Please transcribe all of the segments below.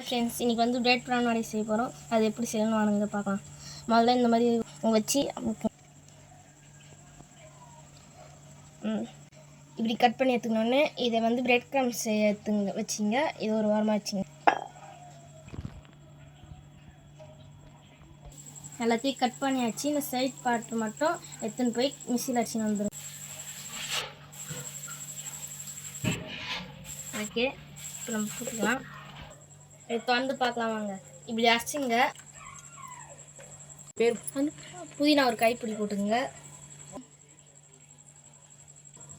Friends, இன்றைக்கி வந்து bread PRAN வடை செய்ய போகிறோம். அது எப்படி செய்யணும்னு வாங்க பார்க்கலாம். முதல்ல இந்த மாதிரி வச்சு இப்படி கட் பண்ணி எடுத்துக்கணுன்னு இதை வந்து பிரெட் க்ரம்ஸ் எடுத்துங்க வச்சிங்க. இது ஒரு வாரமாக வச்சுங்க. எல்லாத்தையும் கட் பண்ணியாச்சு. இந்த சைட் பார்ட் மட்டும் எடுத்துன்னு போய் மிக்ஸியில் அடிச்சுன்னு வந்துடும். ஓகே, இப்போ நம்ம போட்டுக்கலாம். இப்போ வந்து பார்க்கலாம் வாங்க. இப்படி அரைச்சிங்க. வந்து புதினா ஒரு கைப்பிடி போட்டுங்க.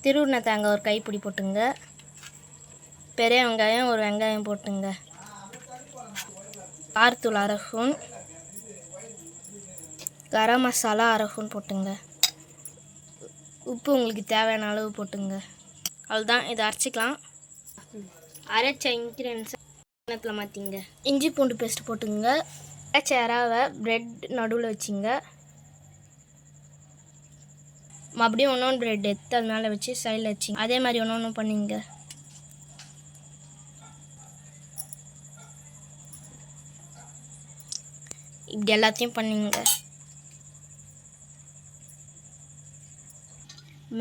திருவுருண தேங்காய் ஒரு கைப்பிடி போட்டுங்க. பெரிய வெங்காயம் ஒரு வெங்காயம் போட்டுங்க. காரத்தூள் அரை ஸ்பூன், கரம் மசாலா அரை ஸ்பூன் போட்டுங்க. உப்பு உங்களுக்கு தேவையான அளவு போட்டுங்க. அவ்வளோதான், இதை அரைச்சிக்கலாம். அரைச்ச இன்க்ரீடியன்ஸை கிண்ணத்தில் மாற்றிங்க. இஞ்சி பூண்டு பேஸ்ட் போட்டுங்க. அரைச்ச அராவை ப்ரெட் நடுவில் வச்சுங்க. மறுபடியும் ஒன்று ப்ரெட் எடுத்து அது மேலே வச்சு சைடில் வச்சிங்க. அதே மாதிரி ஒன்று பண்ணிங்க. இப்படி எல்லாத்தையும் பண்ணிங்க.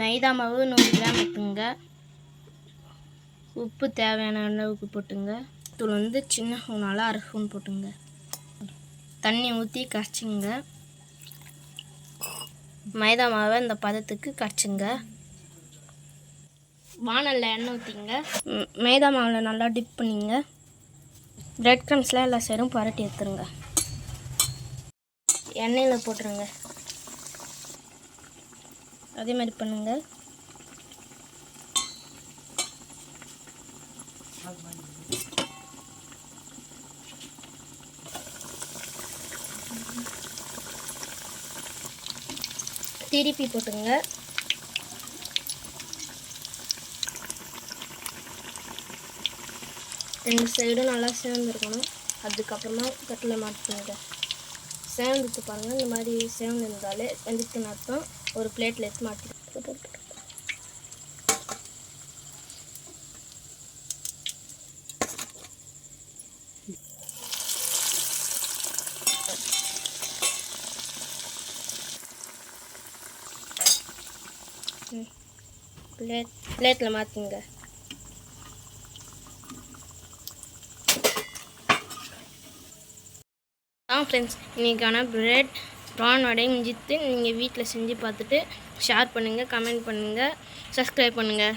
மைதா மாவு 100 கிராம் எடுத்துங்க. உப்பு தேவையான அளவுக்கு போட்டுங்க. தூள் வந்து சின்ன ஸ்பூனால் அரை ஸ்பூன் போட்டுங்க. தண்ணி ஊற்றி கரைச்சிங்க. மைதா மாவை இந்த பதத்துக்கு கரைச்சிங்க. வானலில் எண்ணெய் ஊற்றிங்க. மைதா மாவில் நல்லா டிப் பண்ணிங்க. பிரெட் க்ரம்ஸில் எல்லா சைடும் பரட்டி எடுத்துருங்க. எண்ணெயில் போட்டுருங்க. அதே மாதிரி பண்ணுங்க. திருப்பி போட்டுங்க. ரெண்டு சைடும் நல்லா சேர்ந்துருக்கணும். அதுக்கப்புறமா கட்டில் மாட்டுங்க. சேர்ந்துட்டு பாருங்கள். இந்த மாதிரி சேர்ந்து இருந்தாலே வெந்துட்டுன்னு அர்த்தம். ஒரு பிளேட்டில் எடுத்து மாட்டி பிளேட்டில் மாற்றுங்க. ஃப்ரெண்ட்ஸ், இன்றைக்கான பிரெட் ப்ரான் வடை முடிஞ்சிட்டு நீங்கள் வீட்டில் செஞ்சு பார்த்துட்டு ஷேர் பண்ணுங்கள், கமெண்ட் பண்ணுங்கள், சப்ஸ்கிரைப் பண்ணுங்கள்.